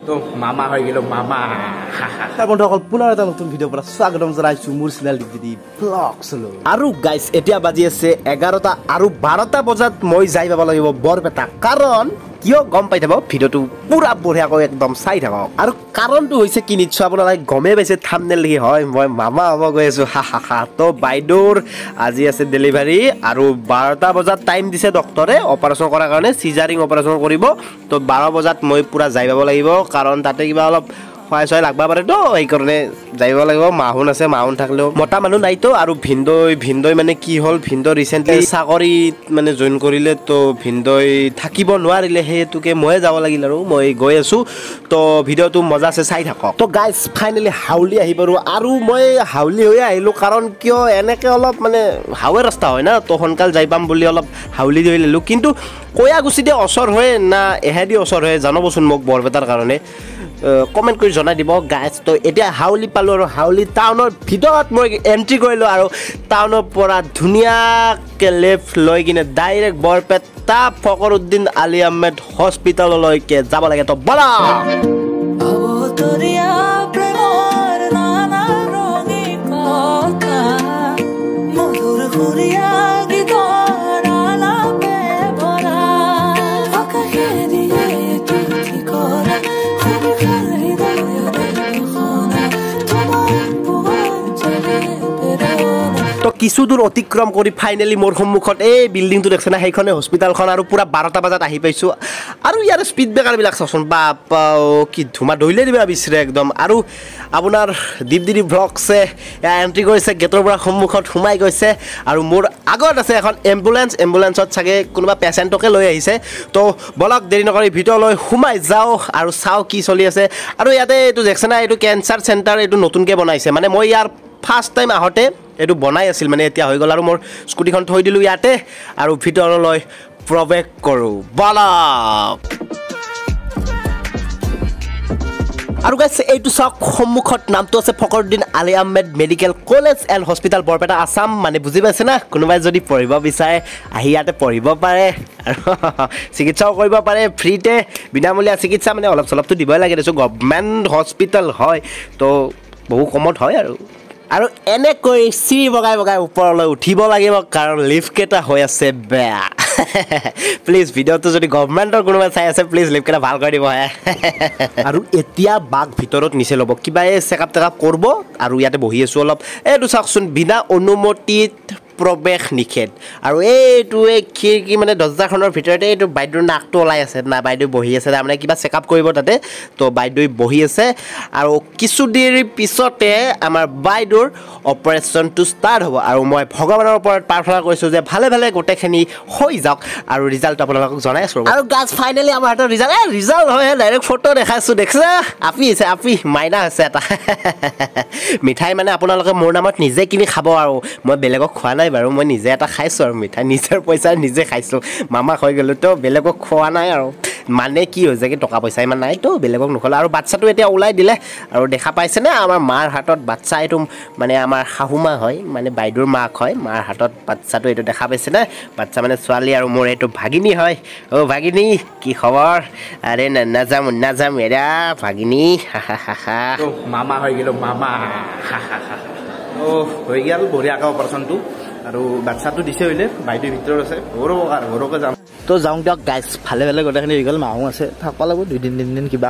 তো মামা হৈ গেল মামা বন্ধুসকল পুনৰ এটা নতুন ভিডিঅ' পৰা স্বাগতম জনাইছো মোৰ চেনেল ডিগ্ৰী ব্লগছ লৈ আৰু গাইস এতিয়া বাজি আছে 11টা আৰু 12টা বজাত মই যাই পাব লাগিব বৰপেটা কাৰণ কিয় গম পাই থাকো ভিডিঅ'টো পুৰা বঢ়িয়াকৈ একদম চাই থাকক আৰু কাৰণটো হৈছে কি নিশ্চয় আপোনালোকে গমেই পাইছে থাম্বনেল দেখি হয় মই মামা হ'ব গৈ আছো হা তো বাইদেউৰ আজি আছে ডেলিভাৰী আৰু 12টা বজাত টাইম দিছে ডক্টৰে অপাৰেশ্যন কৰাৰ কাৰণে সিজাৰিং অপাৰেশ্যন কৰিব তো 12 বজাত মই পুৰা যাই পাব লাগিব কাৰণ তাতে কিবা অলপ হয় লাগবা পারে তো এই কারণে যাইব লাগিব মাহুন আছে মাহুন থাকলেও মতা মানুহ নাই তো আৰু ভিন্দই মানে কি হল ভিন্দ ৰিসেন্টলি চাকৰি মানে জয়েন কৰিলে তো ভিন্দই থাকিব নোৱাৰিলে হেতুকে মই যাব লাগিল আৰু মই গৈ আছো তো ভিডিওটো মজা আছে চাই থাকক তো গাইস ফাইনালি হাউলি আহি পাৰো আৰু মই হাউলি হৈ আহিলো কাৰণ কিয় এনেকে অলপ মানে হাৱে ৰাস্তা হয় না তো হনকাল যাই পাম বুলি অলপ হাউলি হৈ ললো কিন্তু কয়াগুছিতে অসৰ হয় না এহেদি অসৰ হয় জানবচোন মোক বৰপেটাৰ কাৰণে কমেন্ট কৰি জনাই দিব গাইস তো এতিয়া হাউলি পালো আৰু হাউলি টাউনৰ ভিতৰত মই এন্ট্ৰি কৰিলো আৰু টাউনৰ পৰা ধুনিয়াকে লেফট লৈ কিনে ডাইৰেক্ট বৰপেটা ফকৰুদ্দিন আলী আহমেদ হস্পিটাললৈকে যাব লাগে তো বলা তো কিছু দূৰ অতিক্ৰম কৰি ফাইনালি মোৰ সন্মুখত এই বিল্ডিংটো দেখছ না সেইখনে হস্পিটালখন আৰু পুৰা 12টা বজাত আহি পাইছো আৰু ইয়াৰ স্পীড ব্ৰেকাৰ বিলাক চাচোন বাপা কি ধুমা দইলে দিবা বিচৰে একদম আৰু আপোনাৰ দীপদিৰি ব্লগছে এন্ট্ৰি কৰিছে গেটৰ পৰা সন্মুখত সোমাই গৈছে আৰু মোৰ আগত আছে এখন এম্বুলেন্সত চাগে কোনোবা পেচেণ্টকে লৈ আহিছে তো বলক দেৰি নকৰি ভিতৰলৈ সোমাই যাও আৰু চাও কি চলি আছে আৰু ইয়াতে এইটো দেখছ না এইটো কেঞ্চাৰ চেণ্টাৰ এইটো নতুনকৈ বনাইছে মানে মই ইয়াৰ ফাৰ্ষ্ট টাইম আহোঁতে এইটো বনাই আছিল মানে এতিয়া হৈ গ'ল আৰু মোৰ স্কুটিখন থৈ দিলোঁ ইয়াতে আৰু ভিতৰলৈ প্ৰৱেশ কৰোঁ বলক আৰু গাইছ এইটো চাওক সন্মুখত নামটো আছে Fakhruddin Ali Ahmed medical college and hospital Barpeta Assam মানে বুজি পাইছে না কোনোবাই যদি পঢ়িব বিচাৰে আহি ইয়াতে পঢ়িব পাৰে আৰু চিকিৎসাও কৰিব পাৰে ফ্ৰীতে বিনামূলীয়া চিকিৎসা মানে অলপ চলপটো দিবই লাগে দেছো গভৰ্ণমেণ্ট হস্পিটেল হয় তো বহু কমত হয় আৰু এনেকৈ চিৰি বগাই ওপৰলৈ উঠিব লাগিব কাৰণ লিফ্টকেইটা হৈ আছে বেয়া প্লিজ ভিডিঅ'টো যদি গভৰ্ণমেণ্টৰ কোনোবাই চাই আছে প্লিজ লিফ্টকেইটা ভাল কৰি দিব আৰু এতিয়া বাঘ ভিতৰত নিচে ল'ব কিবা এই চেকআপ টেকআপ কৰিব আৰু ইয়াতে বহি আছোঁ অলপ এইটো চাওকচোন বিনা অনুমতিত প্ৰৱেশ নিষেধ আৰু এইটো এই খিৰিকী মানে দৰ্জাখনৰ ভিতৰতে এইটো বাইদেউৰ নাকটো ওলাই আছে না বাইদেউ বহি আছে তাৰমানে কিবা চেকআপ কৰিব তাতে তো বাইদেউ বহি আছে আৰু কিছু দেৰি পিছতে আমাৰ বাইদেউৰ অপাৰেশ্যনটো ষ্টাৰ্ট হ'ব আৰু মই ভগৱানৰ ওপৰত প্ৰাৰ্থনা কৰিছোঁ যে ভালে গোটেইখিনি হৈ যাওক আৰু ৰিজাল্ট আপোনালোকক জনাই আছোঁ আৰু গাছ ফাইনেলি আমাৰ হাতৰ ৰিজাল্ট হয় ডাইৰেক্ট ফটো দেখাইছোঁ দেখিছা আপি মাইনা আছে এটা মিঠাই মানে আপোনালোকে মোৰ নামত নিজে কিনি খাব আৰু মই বেলেগক খোৱা নাই বাৰু মই নিজে এটা খাইছোঁ আৰু মিঠাই নিজৰ পইচাৰে নিজে খাইছোঁ মামাক হৈ গ'লোঁ তো বেলেগক খোৱা নাই আৰু মানে কি হৈছে কি টকা পইচা ইমান নাই তো বেলেগক নোখোলা আৰু বাচ্চাটো এতিয়া ওলাই দিলে আৰু দেখা পাইছেনে আমাৰ মাৰ হাতত বাচ্চা এইটো মানে আমাৰ শাহুমা হয় মানে বাইদেউৰ মাক হয় মাৰ হাতত বাচ্চাটো এইটো দেখা পাইছেনে বাচ্চা মানে ছোৱালী আৰু মোৰ এইটো ভাগিনী হয় অ' ভাগিনী কি খবৰ আৰে নাযাম এৰা ভাগিনী তো মামা হৈ গেল মামা তো হৈ গেল বঢ়িয়াকৈ অপাৰেশ্যনটো আৰু বাচ্চাটো দিছে হইলে বাইদেউ ভিতৰত আছে ঘৰকে যাম তো যাওঁ দিয়ক গাইছ ভালে গোটেইখিনি হৈ গ'ল মাহো আছে থাকব লাগিব 2 দিন 3 দিন কিবা